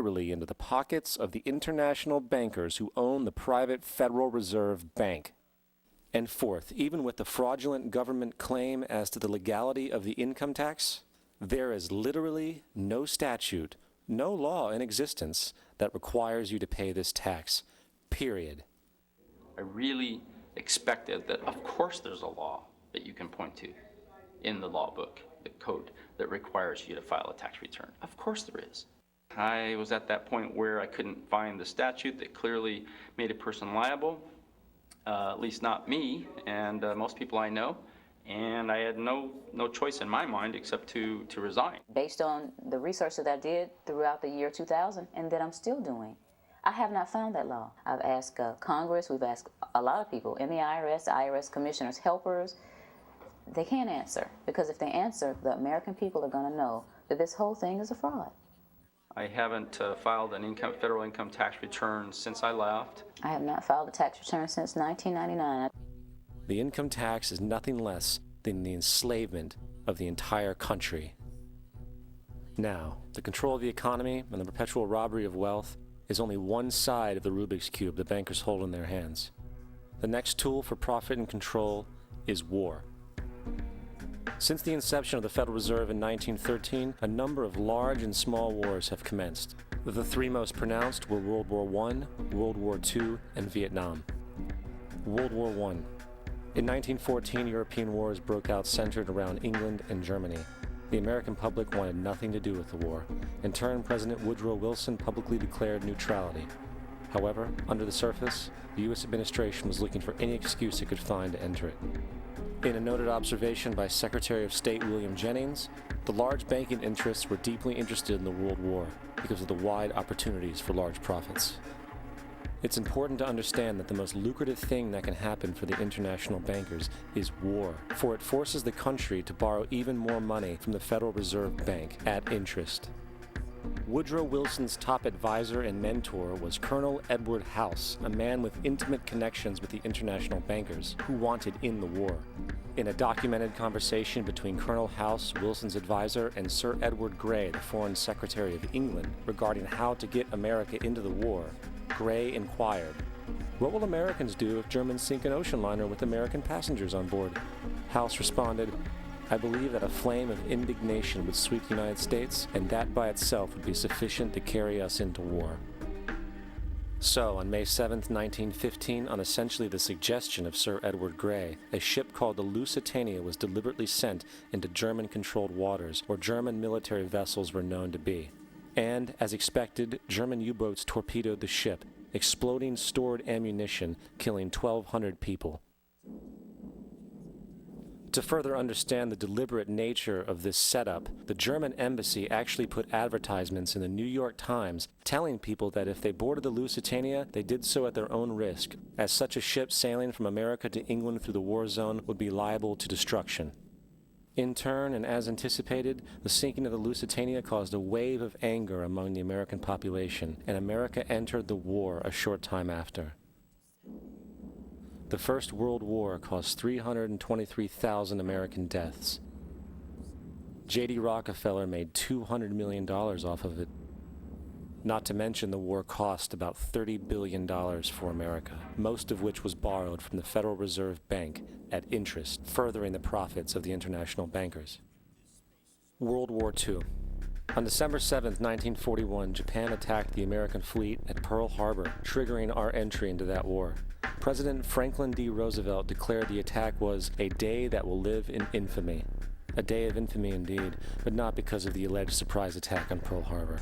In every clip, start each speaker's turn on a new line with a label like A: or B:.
A: literally into the pockets of the international bankers who own the private Federal Reserve Bank. And fourth, even with the fraudulent government claim as to the legality of the income tax, there is literally no statute, no law in existence that requires you to pay this tax, period.
B: I really expected that, of course, there's a law that you can point to in the law book, the code, that requires you to file a tax return. Of course there is. I was at that point where I couldn't find the statute that clearly made a person liable, at least not me and most people I know, and I had no choice in my mind except to resign.
C: Based on the research that I did throughout the year 2000 and that I'm still doing, I have not found that law. I've asked Congress, we've asked a lot of people in the IRS commissioners, helpers. They can't answer, because if they answer, the American people are going to know that this whole thing is a fraud.
B: I haven't filed an federal income tax return since I left.
C: I have not filed a tax return since 1999.
A: The income tax is nothing less than the enslavement of the entire country. Now, the control of the economy and the perpetual robbery of wealth is only one side of the Rubik's Cube the bankers hold in their hands. The next tool for profit and control is war. Since the inception of the Federal Reserve in 1913, a number of large and small wars have commenced. The three most pronounced were World War I, World War II, and Vietnam. World War I. In 1914, European wars broke out centered around England and Germany. The American public wanted nothing to do with the war. In turn, President Woodrow Wilson publicly declared neutrality. However, under the surface, the U.S. administration was looking for any excuse it could find to enter it. In a noted observation by Secretary of State William Jennings, the large banking interests were deeply interested in the World War because of the wide opportunities for large profits. It's important to understand that the most lucrative thing that can happen for the international bankers is war, for it forces the country to borrow even more money from the Federal Reserve Bank at interest. Woodrow Wilson's top advisor and mentor was Colonel Edward House, a man with intimate connections with the international bankers who wanted in the war. In a documented conversation between Colonel House, Wilson's advisor, and Sir Edward Grey, the Foreign Secretary of England, regarding how to get America into the war, Grey inquired, "What will Americans do if Germans sink an ocean liner with American passengers on board?" House responded, "I believe that a flame of indignation would sweep the United States, and that by itself would be sufficient to carry us into war." So, on May 7, 1915, on essentially the suggestion of Sir Edward Grey, a ship called the Lusitania was deliberately sent into German-controlled waters, where German military vessels were known to be. And, as expected, German U-boats torpedoed the ship, exploding stored ammunition, killing 1,200 people. To further understand the deliberate nature of this setup, the German embassy actually put advertisements in the New York Times telling people that if they boarded the Lusitania, they did so at their own risk, as such a ship sailing from America to England through the war zone would be liable to destruction. In turn, and as anticipated, the sinking of the Lusitania caused a wave of anger among the American population, and America entered the war a short time after. The First World War caused 323,000 American deaths. J.D. Rockefeller made $200 million off of it. Not to mention the war cost about $30 billion for America, most of which was borrowed from the Federal Reserve Bank at interest, furthering the profits of the international bankers. World War II. On December 7, 1941, Japan attacked the American fleet at Pearl Harbor, triggering our entry into that war. President Franklin D. Roosevelt declared the attack was a day that will live in infamy. A day of infamy indeed, but not because of the alleged surprise attack on Pearl Harbor.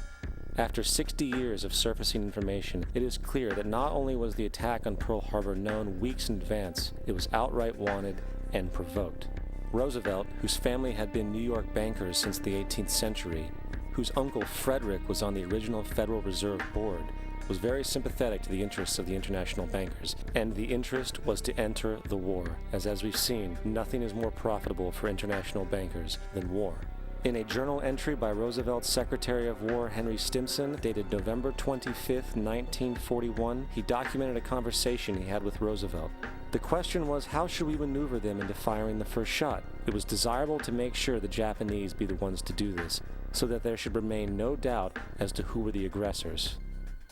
A: After 60 years of surfacing information, it is clear that not only was the attack on Pearl Harbor known weeks in advance, it was outright wanted and provoked. Roosevelt, whose family had been New York bankers since the 18th century, whose uncle Frederick was on the original Federal Reserve Board, was very sympathetic to the interests of the international bankers, and the interest was to enter the war, as we've seen, nothing is more profitable for international bankers than war. In a journal entry by Roosevelt's Secretary of War Henry Stimson, dated November 25, 1941, he documented a conversation he had with Roosevelt. The question was, how should we maneuver them into firing the first shot? It was desirable to make sure the Japanese be the ones to do this, so that there should remain no doubt as to who were the aggressors.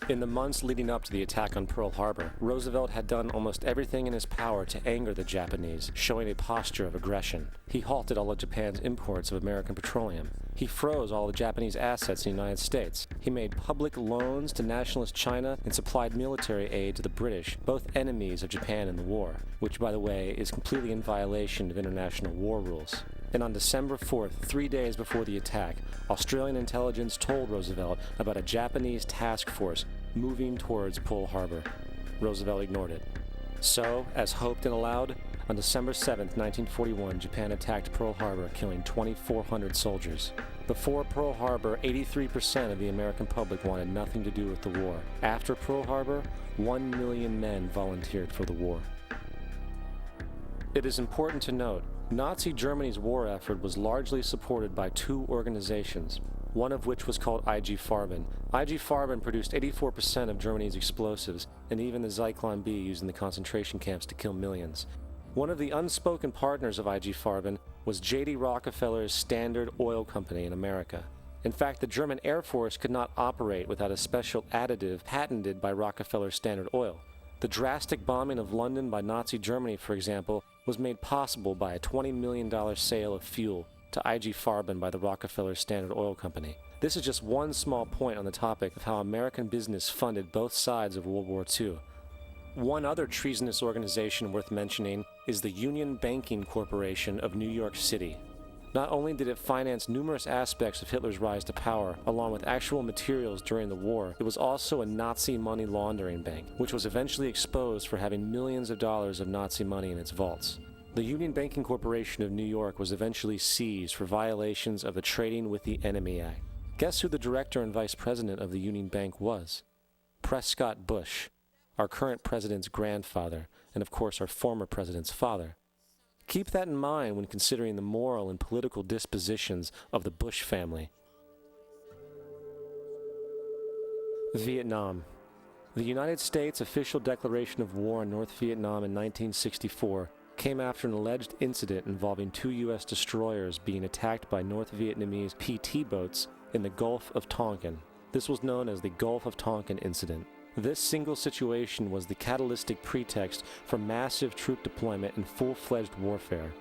A: In the months leading up to the attack on Pearl Harbor, Roosevelt had done almost everything in his power to anger the Japanese, showing a posture of aggression. He halted all of Japan's imports of American petroleum. He froze all the Japanese assets in the United States. He made public loans to nationalist China and supplied military aid to the British, both enemies of Japan in the war, which, by the way, is completely in violation of international war rules. And on December 4th, 3 days before the attack, Australian intelligence told Roosevelt about a Japanese task force moving towards Pearl Harbor. Roosevelt ignored it. So, as hoped and allowed, on December 7th, 1941, Japan attacked Pearl Harbor, killing 2,400 soldiers. Before Pearl Harbor, 83% of the American public wanted nothing to do with the war. After Pearl Harbor, 1 million men volunteered for the war. It is important to note, Nazi Germany's war effort was largely supported by two organizations, one of which was called IG Farben. IG Farben produced 84% of Germany's explosives, and even the Zyklon B used in the concentration camps to kill millions. One of the unspoken partners of IG Farben was J.D. Rockefeller's Standard Oil Company in America. In fact, the German Air Force could not operate without a special additive patented by Rockefeller's Standard Oil. The drastic bombing of London by Nazi Germany, for example, was made possible by a $20 million sale of fuel to IG Farben by the Rockefeller Standard Oil Company. This is just one small point on the topic of how American business funded both sides of World War II. One other treasonous organization worth mentioning is the Union Banking Corporation of New York City. Not only did it finance numerous aspects of Hitler's rise to power, along with actual materials during the war, it was also a Nazi money laundering bank, which was eventually exposed for having millions of dollars of Nazi money in its vaults. The Union Banking Corporation of New York was eventually seized for violations of the Trading with the Enemy Act. Guess who the director and vice president of the Union Bank was? Prescott Bush, our current president's grandfather, and of course our former president's father. Keep that in mind when considering the moral and political dispositions of the Bush family. Vietnam. The United States' official declaration of war on North Vietnam in 1964 came after an alleged incident involving two U.S. destroyers being attacked by North Vietnamese PT boats in the Gulf of Tonkin. This was known as the Gulf of Tonkin Incident. This single situation was the catalytic pretext for massive troop deployment and full-fledged warfare.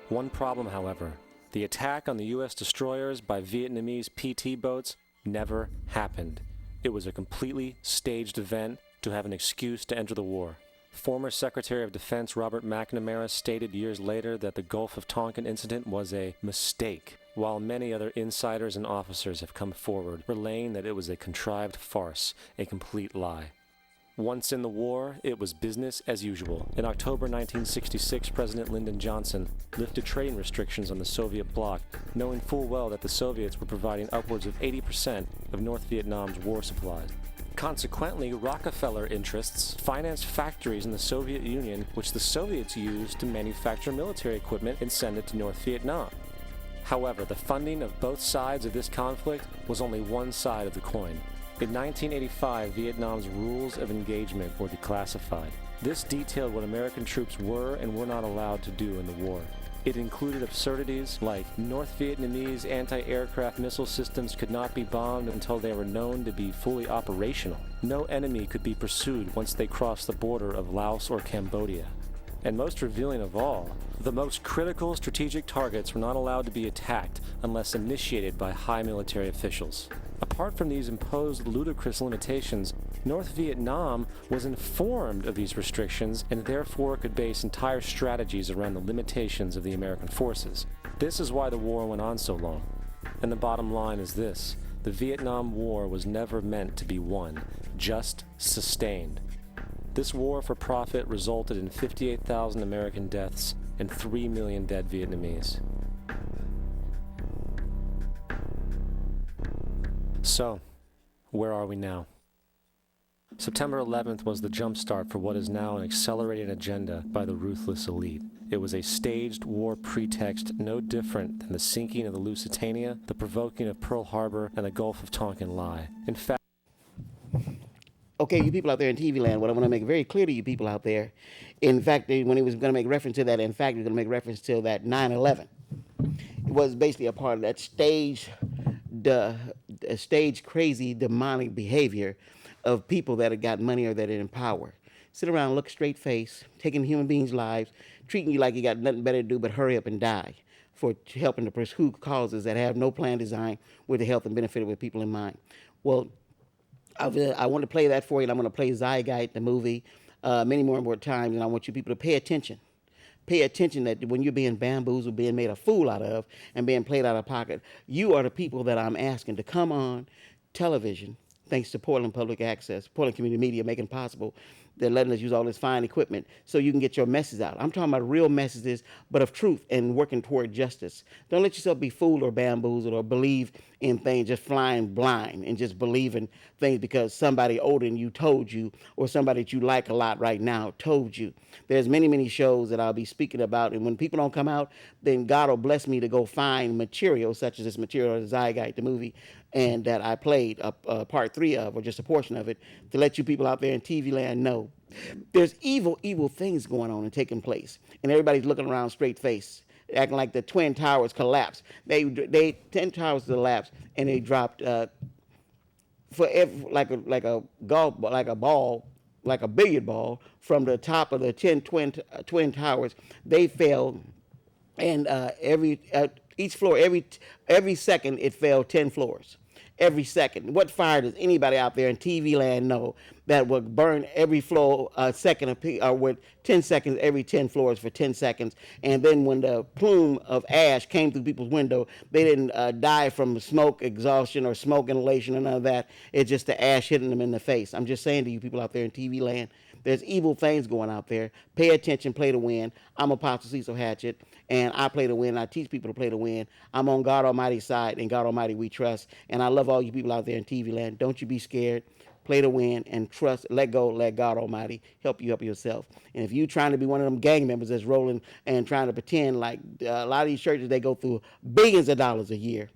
A: One problem, however, the attack on the U.S. destroyers by Vietnamese PT boats never happened. It was a completely staged event to have an excuse to enter the war. Former Secretary of Defense Robert McNamara stated years later that the Gulf of Tonkin incident was a mistake, while many other insiders and officers have come forward, relaying that it was a contrived farce, a complete lie. Once in the war, it was business as usual. In October 1966, President Lyndon Johnson lifted trading restrictions on the Soviet bloc, knowing full well that the Soviets were providing upwards of 80% of North Vietnam's war supplies. Consequently, Rockefeller interests financed factories in the Soviet Union, which the Soviets used to manufacture military equipment and send it to North Vietnam. However, the funding of both sides of this conflict was only one side of the coin. In 1985, Vietnam's rules of engagement were declassified. This detailed what American troops were and were not allowed to do in the war. It included absurdities like North Vietnamese anti-aircraft missile systems could not be bombed until they were known to be fully operational. No enemy could be pursued once they crossed the border of Laos or Cambodia. And most revealing of all, the most critical strategic targets were not allowed to be attacked unless initiated by high military officials. Apart from these imposed ludicrous limitations, North Vietnam was informed of these restrictions and therefore could base entire strategies around the limitations of the American forces. This is why the war went on so long. And the bottom line is this: the Vietnam War was never meant to be won, just sustained. This war for profit resulted in 58,000 American deaths and 3 million dead Vietnamese. So, where are we now? September 11th was the jumpstart for what is now an accelerated agenda by the ruthless elite. It was a staged war pretext no different than the sinking of the Lusitania, the provoking of Pearl Harbor, and the Gulf of Tonkin lie. In fact,
D: Okay, you people out there in TV land, what I want to make very clear to you people out there, in fact, when he was going to make reference to that, in fact, he was going to make reference to that 9/11. It was basically a part of that the stage crazy demonic behavior of people that had got money or that are in power. Sit around, look straight face, taking human beings' lives, treating you like you got nothing better to do but hurry up and die for helping to pursue causes that have no plan design with the health and benefit of people in mind. Well, I want to play that for you, and I'm going to play Zygite, the movie, many more times, and I want you people to pay attention. Pay attention that when you're being bamboozled, being made a fool out of, and being played out of pocket, you are the people that I'm asking to come on television, thanks to Portland Public Access, Portland Community Media making possible. They're letting us use all this fine equipment so you can get your message out. I'm talking about real messages, but of truth and working toward justice. Don't let yourself be fooled or bamboozled or believe in things just flying blind and just believing things because somebody older than you told you or somebody that you like a lot right now told you. There's many shows that I'll be speaking about, and when people don't come out, then God will bless me to go find material such as this material, the Zygite, the movie, and that I played part 3 of, or just a portion of it, to let you people out there in TV land know there's evil things going on and taking place, and everybody's looking around straight face, acting like the Twin Towers collapsed. They 10 towers collapsed, and they dropped for every, like a golf ball, like a ball, like a billiard ball from the top of the 10 twin towers. They fell, and each floor, every second it fell 10 floors. Every second. What fire does anybody out there in TV land know that would burn every floor second with 10 seconds, every 10 floors for 10 seconds? And then when the plume of ash came through people's window, they didn't die from smoke exhaustion or smoke inhalation or none of that. It's just the ash hitting them in the face. I'm just saying to you people out there in TV land, there's evil things going out there. Pay attention, play to win. I'm Apostle Cecil Hatchett, and I play to win. I teach people to play to win. I'm on God Almighty's side, and God Almighty we trust. And I love all you people out there in TV land. Don't you be scared. Play to win and trust. Let go. Let God Almighty help you help yourself. And if you trying to be one of them gang members that's rolling and trying to pretend like a lot of these churches, they go through billions of dollars a year,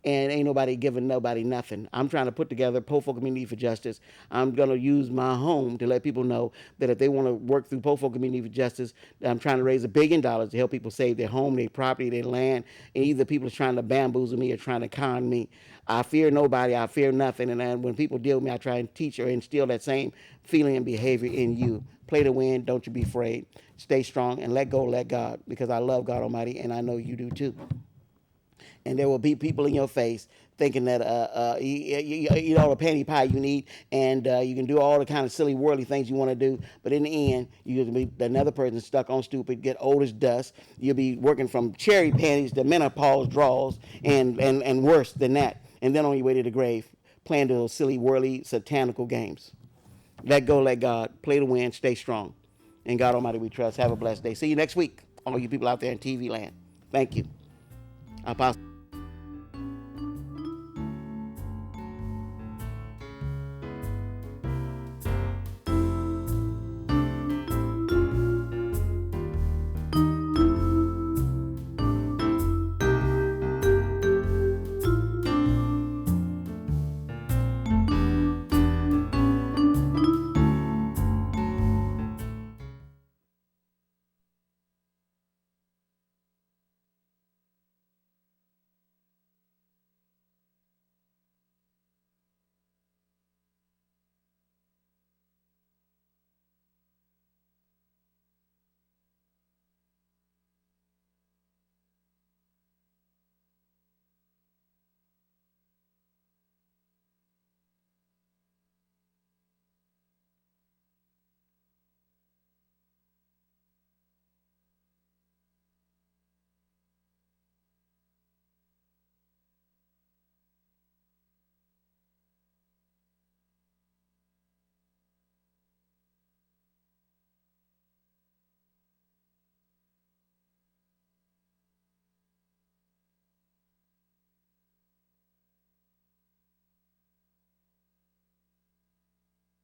D: and ain't nobody giving nobody nothing. I'm trying to put together Pofor Community for Justice. I'm going to use my home to let people know that if they want to work through Pofor Community for Justice, I'm trying to raise $1 billion to help people save their home, their property, their land, and either people are trying to bamboozle me or trying to con me. I fear nobody. I fear nothing. And then when people deal with me, I try and teach or instill that same feeling and behavior in you. Play to win. Don't you be afraid. Stay strong and let go, let God, because I love God Almighty, and I know you do too. And there will be people in your face thinking that you eat all the panty pie you need, and you can do all the kind of silly worldly things you want to do, but in the end you'll be another person stuck on stupid, get old as dust. You'll be working from cherry panties to menopause draws, and worse than that, and then on your way to the grave playing those silly worldly satanical games. Let go, let God, play to win, stay strong. In God Almighty we trust. Have a blessed day. See you next week, all you people out there in TV land. Thank you. Apostle.